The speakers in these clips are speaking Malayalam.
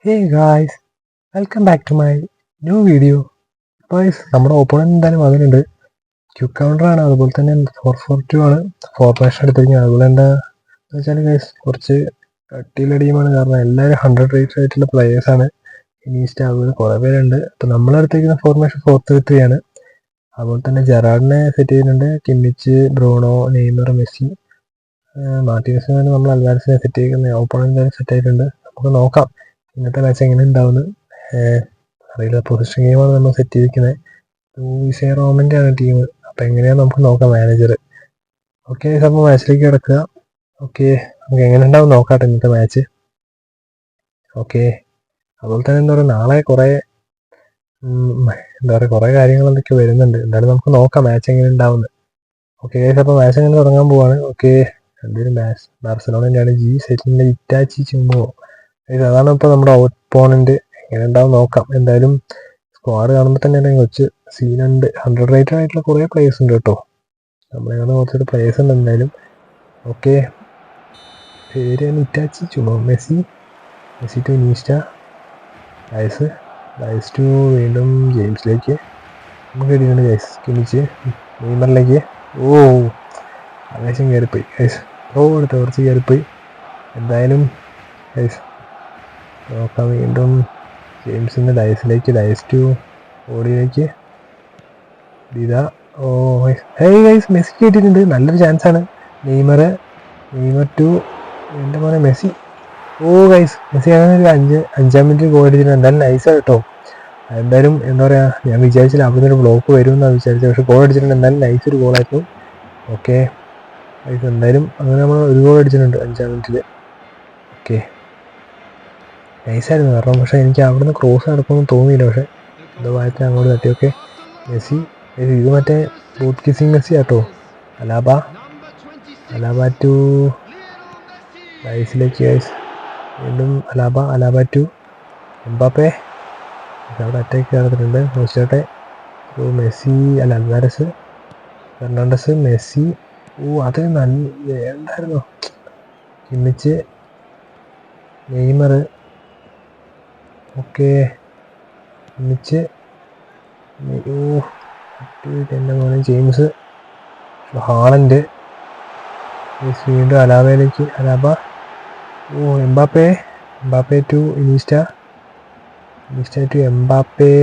Hey guys, welcome back to my new video. Guys, നമ്മുടെ ഓപ്പോണന്റ് എന്തായാലും വന്നിട്ടുണ്ട്. ക്യൂക്കൗണ്ടർ ആണ്, അതുപോലെ തന്നെ 442 ആണ് ഫോർമേഷൻ എടുത്തിരിക്കുന്നത്. അതുപോലെ എന്താ വെച്ചാൽ ഗൈസ് കുറച്ച് കട്ടിയുള്ള ടീമാണ്, കാരണം എല്ലാവരും 100 റേറ്റ് ആയിട്ടുള്ള പ്ലേയേഴ്സ് ആണ്. ഇനീസ്റ്റ് അതുപോലെ കുറേ പേരുണ്ട്. അപ്പോൾ നമ്മളെടുത്തിരിക്കുന്ന ഫോർമേഷൻ 433 ആണ്. അതുപോലെ തന്നെ ജെറാർഡിനെ സെറ്റ് ചെയ്യുന്നുണ്ട്, കിമ്മിച്ച്, ബ്രൂണോ, നെയ്മർ, മെസ്സി, മാർട്ടിനസിനാണ് നമ്മൾ അൽവാരസിനെ സെറ്റ് ചെയ്യുന്നത്. ഓപ്പോണന്റ് സെറ്റ് ആയിട്ടുണ്ട്. നമുക്ക് നോക്കാം ഇന്നത്തെ മാച്ച് എങ്ങനെ ഉണ്ടാവുന്നു. അറിയില്ല, പൊസിഷൻ ഗെയിമാണ് നമ്മൾ സെറ്റ് ചെയ്തിരിക്കുന്നത്. വിസയ റോമൻ്റെ ആണ് ടീം. അപ്പം എങ്ങനെയാണെന്ന് നമുക്ക് നോക്കാം മാനേജർ. ഓക്കെ, അപ്പോൾ മാച്ചിലേക്ക് കിടക്കുക. ഓക്കെ, നമുക്ക് എങ്ങനെ ഉണ്ടാവും നോക്കാട്ടെ ഇന്നത്തെ മാച്ച്. ഓക്കെ, അതുപോലെ തന്നെ എന്താ പറയുക, നാളെ കുറേ കുറേ കാര്യങ്ങൾ എന്തൊക്കെ വരുന്നുണ്ട്. എന്തായാലും നമുക്ക് നോക്കാം മാച്ച് എങ്ങനെ ഉണ്ടാവുന്നത്. ഓക്കെ ഗൈസ്, അപ്പോൾ മാച്ച് എങ്ങനെ തുടങ്ങാൻ പോവാണ്. ഓക്കെ, രണ്ടുപേരും ബാർസലോണൻ്റെയാണ്. ജി സെറ്റിൻ്റെ ഇറ്റാച്ചി ചിമ്പോ. അതാണ് ഇപ്പോൾ നമ്മുടെ ഓപ്പോണന്റ്. എങ്ങനെ ഉണ്ടാവും നോക്കാം. എന്തായാലും സ്ക്വാഡ് കാണുമ്പോൾ തന്നെ കുറച്ച് സീനുണ്ട്. 100 റേറ്റഡ് ആയിട്ടുള്ള കുറേ പ്ലേയേഴ്സ് ഉണ്ട് കേട്ടോ. നമ്മളെ കുറച്ചൊരു പ്ലേയേഴ്സ് ഉണ്ട് എന്തായാലും. ഓക്കെ, പേര് ഇറ്റാച്ചി ചുമോ. Messi to Iniesta, Diaz to വീണ്ടും ജെയിംസിലേക്ക് നമുക്ക് കിട്ടിയിട്ടുണ്ട് ഗൈസ്. കിമിച്ച് നെയ്മറിലേക്ക്. ഓ, ആവേശം കയറിപ്പോയി ഗൈസ്. എടുത്ത കുറച്ച് കയറിപ്പോയി. എന്തായാലും ഗൈസ് നോക്കാം. വീണ്ടും ജെയിംസിൻ്റെ ഡയസിലേക്ക്, ഡയസ് ടു ഓടിയിലേക്ക് ഇതാ. ഓ ഹേയ് ഗൈസ്, മെസ്സി കിട്ടിയിട്ടുണ്ട്. നല്ലൊരു ചാൻസാണ്. നെയ്മർ ടു എൻ്റെ മോനെ മെസ്സി. ഓ ഗൈസ്, മെസ്സി അങ്ങനെ ഒരു 5-ാം മിനിറ്റ് ഗോൾ അടിച്ചിട്ടുണ്ട്. എന്തായാലും നൈസാണ് കേട്ടോ. എന്തായാലും എന്താ പറയുക, ഞാൻ വിചാരിച്ചില്ല അവിടെ നിന്നൊരു ബ്ലോക്ക് വരുമെന്നാണ് വിചാരിച്ചത്. പക്ഷേ ഗോൾ അടിച്ചിട്ടുണ്ട്. എന്തായാലും നൈസ് ഒരു ഗോളായിരുന്നു. ഓക്കെ ഗൈസ്, എന്തായാലും അങ്ങനെ നമ്മൾ ഒരു ഗോൾ അടിച്ചിട്ടുണ്ട് 5-ാം മിനിറ്റിൽ. ഓക്കെ, നൈസായിരുന്നു കാരണം. പക്ഷേ എനിക്ക് അവിടെ നിന്ന് ക്രോസ് നടക്കുമെന്ന് തോന്നിയില്ല. പക്ഷേ എന്തോ ഭാഗത്തിന് അങ്ങോട്ട് തട്ടി. ഓക്കെ, മെസ്സി ഇത് മറ്റേ ബൂട്ട് കിസിങ് മെസ്സി ആട്ടോ. അലാബ ടു ഡൈസിലേക്ക് ഗൈസ്. വീണ്ടും അലാബ ടു എംബാപ്പെ. അവിടെ അറ്റാക്ക് നടന്നിട്ടുണ്ട്. മോശട്ടെ മെസ്സി അല്ല അൽവാരസ്, ഫെർണാണ്ടസ്, മെസ്സി. ഓ, അത് നല്ല എന്തായിരുന്നു. Kimmich, Neymar. Okay, Kimmich. ഓ, എൻ്റെ മോനെ ജെയിംസ്, ഹാളൻഡ്. വീണ്ടും അലാബയിലേക്ക്. ഓ, Mbappe to Iniesta to Mbappe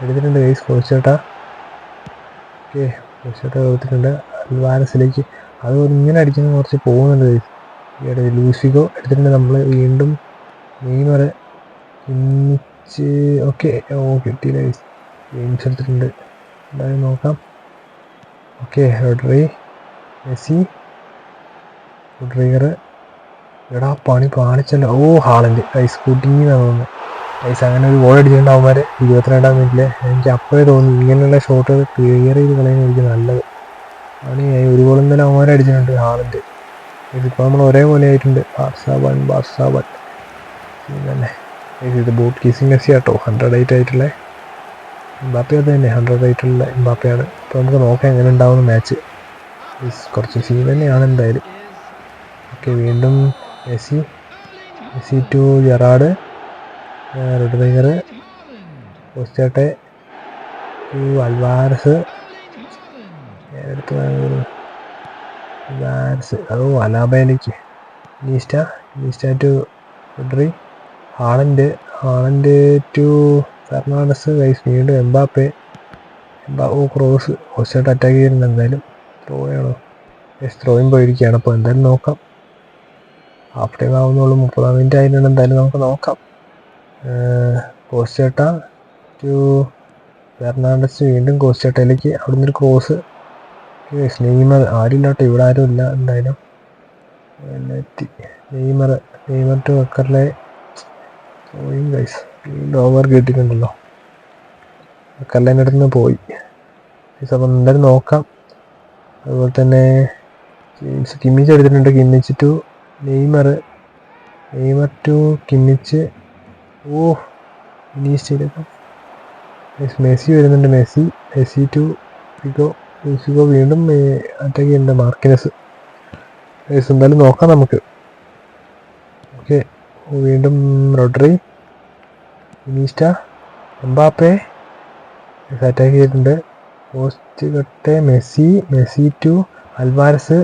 എടുത്തിട്ടുണ്ട് ഗൈസ്. കോച്ചേട്ട. ഓക്കെ, കോച്ചേട്ട എടുത്തിട്ടുണ്ട്. അൽവാരസിലേക്ക് അത് ഇങ്ങനെ അടിക്കുന്ന കുറച്ച് പോകുന്നുണ്ട് ഗൈസ്. ലൂസിഗോ എടുത്തിട്ടുണ്ട് നമ്മൾ. വീണ്ടും നെയ്മർ, കിമ്മിച്ച്. ഓക്കെ, ഓ കിട്ടിയില്ല ഗൈസ്. ജെയിംസ് എടുത്തിട്ടുണ്ട്. എന്തായാലും നോക്കാം. Okay, Messi, Rodriguez. എടാ പണി കാണിച്ചല്ലോ. ഓ, ഹാളൻഡ് ഗൈസ് കുടുങ്ങിയെന്നാണ് തോന്നുന്നത് ഗൈസ്. അങ്ങനെ ഒരു ഗോൾ അടിച്ചിട്ടുണ്ടാവുമാർ 22-ാം മിനിറ്റിൽ. എനിക്ക് അപ്പോഴേ തോന്നി ഇങ്ങനെയുള്ള ഷോട്ടുകൾ ക്ലിയർ ചെയ്ത് കളയുന്നതായിരിക്കും നല്ലത്. ആണ് ഒരു ഗോൾ എന്തായാലും അവന്മാരെ അടിച്ചിട്ടുണ്ട് ഹാളൻഡ്. ഇപ്പോൾ നമ്മൾ ഒരേപോലെ ആയിട്ടുണ്ട്. ബാർസ 1 തന്നെ. ഇത് ബൂട്ട് കീസിങ് മെസ്സി ആട്ടോ. 100 റേറ്റ് ആയിട്ടുള്ള എംബാപ്പെ അത് തന്നെ. 100 റേറ്റുള്ള എംബാപ്പയാണ്. അപ്പോൾ നമുക്ക് നോക്കാം എങ്ങനെ ഉണ്ടാവുന്ന മാച്ച്. കുറച്ച് സീൻ തന്നെയാണ് എന്തായാലും. ഓക്കെ, വീണ്ടും മെസ്സി ടു ജെറാർഡ്, റോഡ്രിഗർ, കോസ്റ്റേട്ടെ ടു അൽവാരസ്. അതോ അലാബയിലേക്ക്. Iniesta to Rodri, Haaland to Fernandez guys. വീണ്ടും എംബാപ്പെ. ഓ, ക്രോസ്. കോസ്റ്റേട്ട് അറ്റാക്ക് ചെയ്യുന്നുണ്ട്. എന്തായാലും ത്രോയാണോ? ത്രോയും പോയിരിക്കുകയാണ്. അപ്പോൾ എന്തായാലും നോക്കാം. ഹാഫ് ടൈം ആവുന്നുള്ളൂ. 30-ാം മിനിറ്റ് ആയിട്ടുണ്ട്. എന്തായാലും നമുക്ക് നോക്കാം. കോസ്റ്റേട്ട ടു ഫെർണാണ്ടസ്. വീണ്ടും കോസ്റ്റേട്ടയിലേക്ക്. അവിടെ നിന്നൊരു ക്രോസ്. നെയ്മർ. ആരുമില്ലാട്ടോ, ഇവിടെ ആരും ഇല്ല. എന്തായാലും നെയ്മർ ടു വെക്കറിലെ ഗൈസ്. വീണ്ടും ഓവർ കിട്ടിയിട്ടുണ്ടല്ലോ. വെക്കറിലെ അടുത്ത് നിന്ന് പോയി. അപ്പം എന്തായാലും നോക്കാം. അതുപോലെ തന്നെ കിമ്മിച്ച് എടുത്തിട്ടുണ്ട്. Kimmich to Neymar to Kimmich. ഓ, ഇനീസ്റ്റയിലേക്ക് മെസ്സി വരുന്നുണ്ട്. മെസ്സി ടു ലൂസിഗോ. വീണ്ടും അറ്റാക്ക് ചെയ്യുന്നുണ്ട് മാർക്കിനസ്. എന്തായാലും നോക്കാം നമുക്ക്. ഓക്കെ, വീണ്ടും റോഡ്രി, ഇനീസ്റ്റ, എംബാപ്പെ അറ്റാക്ക് ചെയ്തിട്ടുണ്ട്. പോസ്റ്റ് കട്ടെ, മെസ്സി ടു അൽവാരസ്,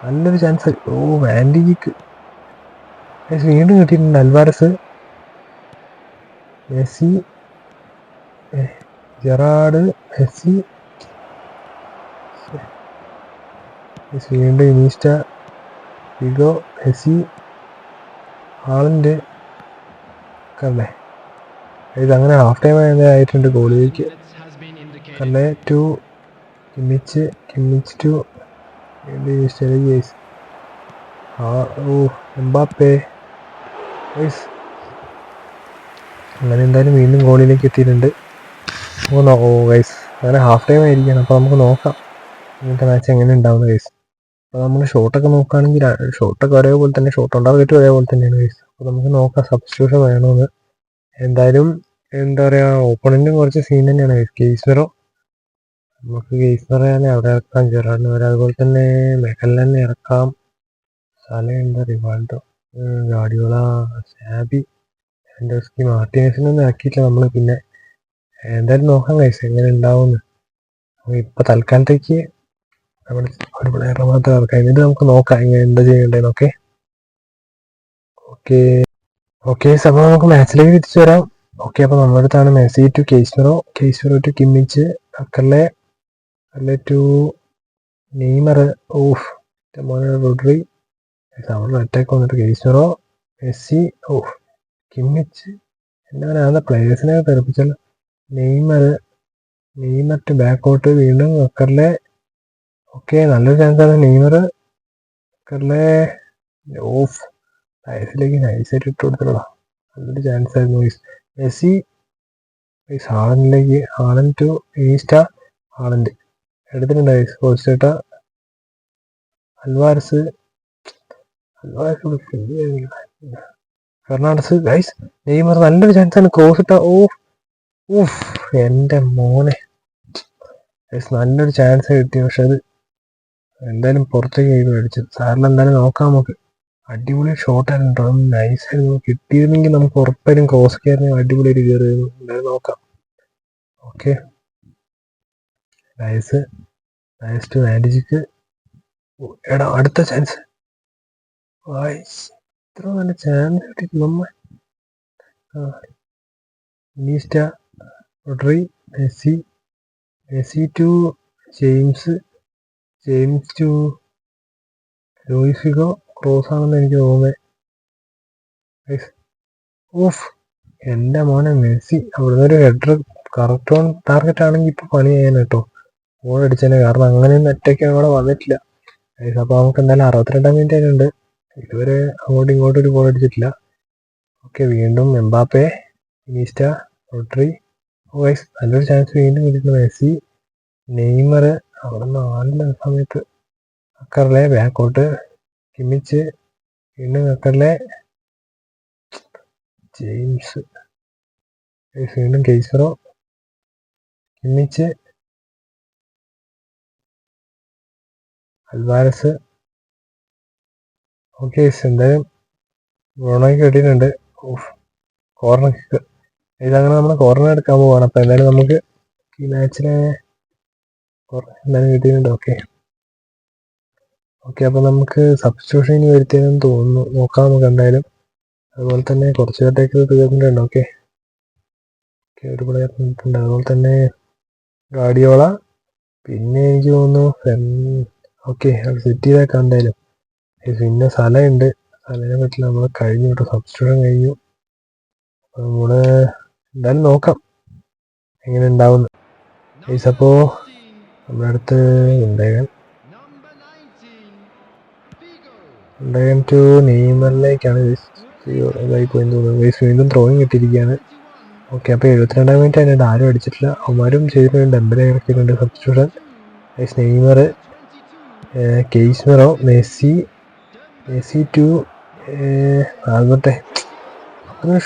നല്ലൊരു ചാൻസ്. ഓ വാൻഡിക്ക് വീണ്ടും കിട്ടിയിട്ടുണ്ട്. അൽവാരസ്, മെസ്സി, ജെറാഡ്, മെസ്സി, വീണ്ടും ഇനീസ്റ്റ, ഫിഗോ, മെസ്സി, ഹാളൻഡ് കല്ലേ. ഇത് അങ്ങനെ ഹാഫ് ടൈം ആയിട്ടുണ്ട് ഗോളിലേക്ക്. കല്ലേ ടു കിമ്മിച്ച് ടു എംബാപ്പെ. അങ്ങനെ എന്തായാലും വീണ്ടും ഗോളിലേക്ക് എത്തിയിട്ടുണ്ട്. ഓ ഗൈസ്, അങ്ങനെ ഹാഫ് ടൈം ആയിരിക്കണം. അപ്പോൾ നമുക്ക് നോക്കാം ഇന്നത്തെ മാച്ച് എങ്ങനെ ഉണ്ടാവുന്ന ഗൈസ്. അപ്പോൾ നമ്മൾ ഷോട്ടൊക്കെ നോക്കുകയാണെങ്കിൽ ഷോട്ടൊക്കെ ഒരേപോലെ തന്നെ, ഷോട്ട് ഓൺ ടാർഗറ്റ് ഒരേപോലെ തന്നെയാണ് ഗൈസ്. അപ്പോൾ നമുക്ക് നോക്കാം സബ്സ്റ്റിറ്റ്യൂഷൻ വേണമെന്ന്. എന്തായാലും എന്താ പറയുക, ഓപ്പണൻറ്റും കുറച്ച് സീൻ തന്നെയാണ് ഗൈസ്. കേസ്മിറോ, നമുക്ക് കേസ്മിറോ തന്നെ അവിടെ ഇറക്കാം. ജെറാഡിന് വരാം. അതുപോലെ തന്നെ മെക്കലിനെ ഇറക്കാം. സാലയുണ്ട്, റിവാൾഡോ, ഗാർഡിയോള, സാബി, ആൻഡോസ്കി, മാർട്ടിനസിനൊന്നും ആക്കിയിട്ടില്ല നമ്മൾ. പിന്നെ എന്തായാലും നോക്കാം ഗൈസ് എങ്ങനെ ഉണ്ടാവുമെന്ന്. ഇപ്പൊ തൽക്കാലത്തേക്ക് നമ്മുടെ ഒരു പ്ലെയറെ മാത്രം ഇറക്കാം. എന്നിട്ട് നമുക്ക് നോക്കാം എങ്ങനെ എന്താ ചെയ്യേണ്ടതെന്നൊക്കെ. ഓക്കെ അപ്പോൾ നമുക്ക് മാച്ചിലേക്ക് തിരിച്ചു വരാം. ഓക്കെ, അപ്പോൾ നമ്മുടെ അടുത്താണ് Messi to Casemiro to Kimmich, അക്കർലെ ടു നെയ്മർ, റോഡ്രി. അവിടെ അറ്റാക്ക് വന്നിട്ട് കേസ്മിറോ, മെസ്സി, കിമ്മിച്ച്. എന്നാണ് പ്ലേയേഴ്സിനെ തെറിപ്പിച്ചല്ലോ. നെയ്മർ ടു ബാക്കോട്ട്, വീണ്ടും അക്കർലെ. ഓക്കെ, നല്ലൊരു ചാൻസാണ് നെയ്മർ. അക്കർലെ നൈസിലേക്ക് നൈസായിട്ട് ഇട്ട് കൊടുത്തിട്ടുള്ള നല്ലൊരു ചാൻസ് ആയിരുന്നു. മെസ്സി ഹാളൻഡിലേക്ക്, ഹാളൻഡ് ടു ഇനീസ്റ്റ, ഹാളൻഡ് എടുത്തിട്ടുണ്ട് പോസ്റ്റേട്ട. Alvarez Fernandez guys. നെയ്മർ നല്ലൊരു ചാൻസാണ്, ക്രോസ് ഇട്ട. എൻ്റെ മോനെ നല്ലൊരു ചാൻസ് കിട്ടി. പക്ഷെ അത് എന്തായാലും പുറത്തേക്ക് ആയിരുന്നു അടിച്ചത്. സാറിന് എന്തായാലും നോക്കാം നമുക്ക്. അടിപൊളി ഷോട്ടായിരുന്നു കേട്ടോ, നൈസായിരുന്നു. കിട്ടിയിരുന്നെങ്കിൽ നമുക്ക് ഉറപ്പായിട്ടും ക്രോസ് കയറുന്ന അടിപൊളിയായിട്ട് കയറിയിരുന്നു. എന്തായാലും നോക്കാം. ഓക്കെ, നൈസ് ടു മാൻഡിജിക്ക്. എടാ അടുത്ത ചാൻസ്. ഇത്ര നല്ല ചാൻസ് കിട്ടിയിട്ട് നമ്മ Iniesta, Rodri, Messi to James to Luis Figo. Cross ആണെന്ന് എനിക്ക് തോന്നുന്നത്. എൻ്റെ മോനെ മെസ്സി അവിടുന്ന് ഒരു ഹെഡർ കറക്റ്റ് ഓൺ ടാർഗറ്റ് ആണെങ്കിൽ ഇപ്പൊ പണി ചെയ്യാൻ കേട്ടോ, ഗോൾ അടിച്ചതന്നെ. കാരണം അങ്ങനെയൊന്നും ഒറ്റയ്ക്ക് അവിടെ വന്നിട്ടില്ല. അപ്പോൾ നമുക്ക് എന്തായാലും 62 മിനിറ്റ് ആയിട്ടുണ്ട്. ഇതുവരെ അങ്ങോട്ടും ഇങ്ങോട്ടും ഒരു ഗോൾ അടിച്ചിട്ടില്ല. ഓക്കെ, വീണ്ടും എംബാപ്പെ, ഇനീസ്റ്റ, റോഡ്രി. നല്ലൊരു ചാൻസ് വീണ്ടും കിട്ടിയിട്ടുണ്ട്. മെസ്സി, നെയ്മർ അവിടെ നിന്ന് ആളില്ല സമയത്ത്. അക്കറിലെ ബാക്കോട്ട്, കിമ്മിച്ച്, വീണ്ടും അക്കറിലെ ജെയിംസ്, വീണ്ടും കേസ്മിറോ, കിമ്മിച്ച്, അൽവാരസ്. ഓക്കെ, എന്തായാലും ബ്രോണോയ്ക്ക് കിട്ടിയിട്ടുണ്ട്. Corner kick. ഇതങ്ങനെ നമ്മൾ കോർണർ എടുക്കാൻ പോവാണ്. അപ്പം എന്തായാലും നമുക്ക് ഈ മാച്ചിനെ എന്തായാലും കിട്ടിയിട്ടുണ്ട്. ഓക്കെ, അപ്പം നമുക്ക് സബ്സ്റ്റിറ്റ്യൂഷൻ ഇനി വരുത്തിയെന്ന് തോന്നുന്നു. നോക്കാം നമുക്ക് എന്തായാലും. അതുപോലെ തന്നെ കുറച്ച് പേട്ടേക്ക് തീർന്നിട്ടുണ്ട്. ഓക്കെ, ഒരു പ്ലെയർ നിന്നിട്ടുണ്ട്. അതുപോലെ തന്നെ ഗാർഡിയോള. പിന്നെ എനിക്ക് തോന്നുന്നു ഓക്കെ, അത് സെറ്റ് ചെയ്തേക്കാം എന്തായാലും. പിന്നെ സലയുണ്ട്. സലനെ പറ്റില്ല, നമ്മൾ കഴിഞ്ഞു കേട്ടോ, സബ്സ്റ്റിറ്റ്യൂഷൻ കഴിഞ്ഞു. നമ്മള് എന്തായാലും നോക്കാം എങ്ങനെ ഉണ്ടാവുന്നു. അപ്പോൾ നമ്മുടെ അടുത്ത് ഉണ്ടാകാൻ ടു നെയ്മറിലേക്കാണ് ഇതായി പോയെന്ന് തോന്നുന്നു. വീണ്ടും ത്രോയിങ് കിട്ടിയിരിക്കുകയാണ്. ഓക്കെ, അപ്പോൾ 72 മിനിറ്റ് ആയിട്ട് ആരും അടിച്ചിട്ടില്ല. അവന്മാരും ചെയ്തിട്ടുണ്ട്. ഡെമ്പലെ ഇറക്കിയിട്ടുണ്ട് substitution. Neymar, Casemiro, Messi to ആൽബർട്ടെ. അങ്ങനെ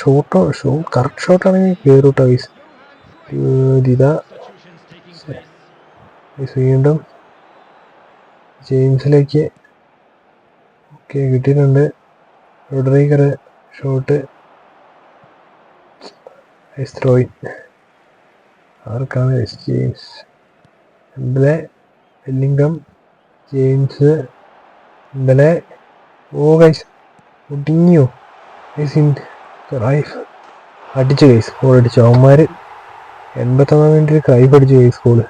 കറക്റ്റ് ഷോട്ടാണെങ്കിൽ കയറും കേട്ടോ ഗൈസ്. വീണ്ടും ജെയിംസിലേക്ക്. ഓക്കെ, കിട്ടിയിട്ടുണ്ട്. റോഡ്രിഗർ ഷോട്ട് ത്രോയിൻ ആർക്കാണ് ജെയിംസ് എംബലെ വെല്ലിംഗം ജെയിംസ് എംബലെ ഓ ഗൈസ് ഒടിഞ്ഞോ റൈഫ് അടിച്ചു ഗൈസ് ഗോൾ അടിച്ചു അവന്മാർ 81 മിനിറ്റിൽ ക്രൈഫ് അടിച്ചു ഗൈസ് ഗോള്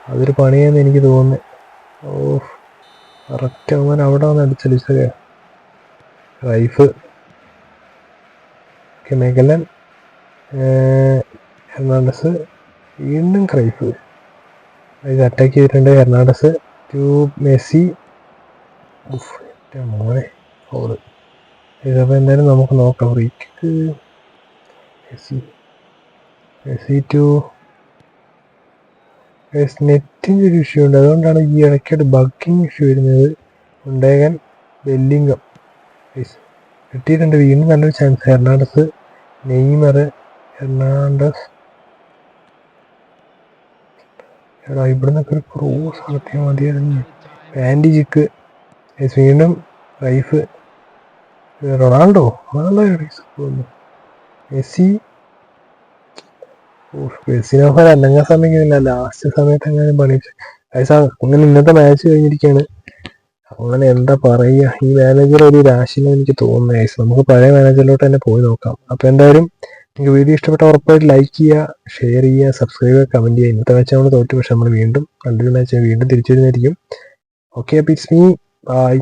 അതൊരു പണിയാന്ന് എനിക്ക് തോന്നുന്നത് ഓ കറക്റ്റ് അവന്മാർ അവിടെ വന്ന് അടിച്ചടിച്ചത് ക്രൈഫ് മെഗലൻ ഹെർണാണ്ടസ് വീണ്ടും ക്രൈഫ് അറ്റാക്ക് ചെയ്തിട്ടുണ്ട് ഹെർണാണ്ടസ് ടു മെസ്സി മോനെ ഓറ് ഇതപ്പോൾ എന്തായാലും നമുക്ക് നോക്കാം ഫ്രീ കിക്ക് മെസ്സി ടു നെറ്റിൻ്റെ ഒരു ഇഷ്യൂ ഉണ്ട് അതുകൊണ്ടാണ് ഈ ഇടയ്ക്കായിട്ട് ബഗ്ഗിങ് ഇഷ്യൂ വരുന്നത് ഉണ്ടേകൻ ബെല്ലിംഗം കിട്ടിയിട്ടുണ്ട് വീണ്ടും നല്ലൊരു ചാൻസ് ഹെർണാണ്ടസ് നെയ്മർ ഹെർണാണ്ടസ് എടാ ഇവിടെ നിന്നൊക്കെ ഒരു ക്രോസ് നടത്തിയാൽ മതിയായിരുന്നു പാൻഡിജിക്ക് വീണ്ടും റൈഫ് റൊണാൾഡോ മെസ്സി മെസ്സിനോഫർ അനങ്ങാൻ സമ്മതിക്കുന്നില്ല ലാസ്റ്റ് സമയത്ത് അങ്ങനെ പണിച്ചു അങ്ങനെ ഇന്നത്തെ മാച്ച് കഴിഞ്ഞിരിക്കുകയാണ് അങ്ങനെ എന്താ പറയുക ഈ മാനേജർ ഒരു രാശിയെന്ന് എനിക്ക് തോന്നുന്നത് നമുക്ക് പഴയ മാനേജറിലോട്ട് തന്നെ പോയി നോക്കാം അപ്പോൾ എന്തായാലും നിങ്ങൾക്ക് വീഡിയോ ഇഷ്ടപ്പെട്ട ഉറപ്പായിട്ട് ലൈക്ക് ചെയ്യുക ഷെയർ ചെയ്യുക സബ്സ്ക്രൈബ് ചെയ്യുക കമൻറ്റ് ചെയ്യുക ഇന്നത്തെ മാച്ച് നമ്മൾ തോറ്റു പക്ഷെ നമ്മൾ വീണ്ടും നല്ലൊരു മാച്ച് വീണ്ടും തിരിച്ചു വരുന്നതായിരിക്കും ഓക്കെ അപ്പോൾ ഇറ്റ്സ് മീ ബൈ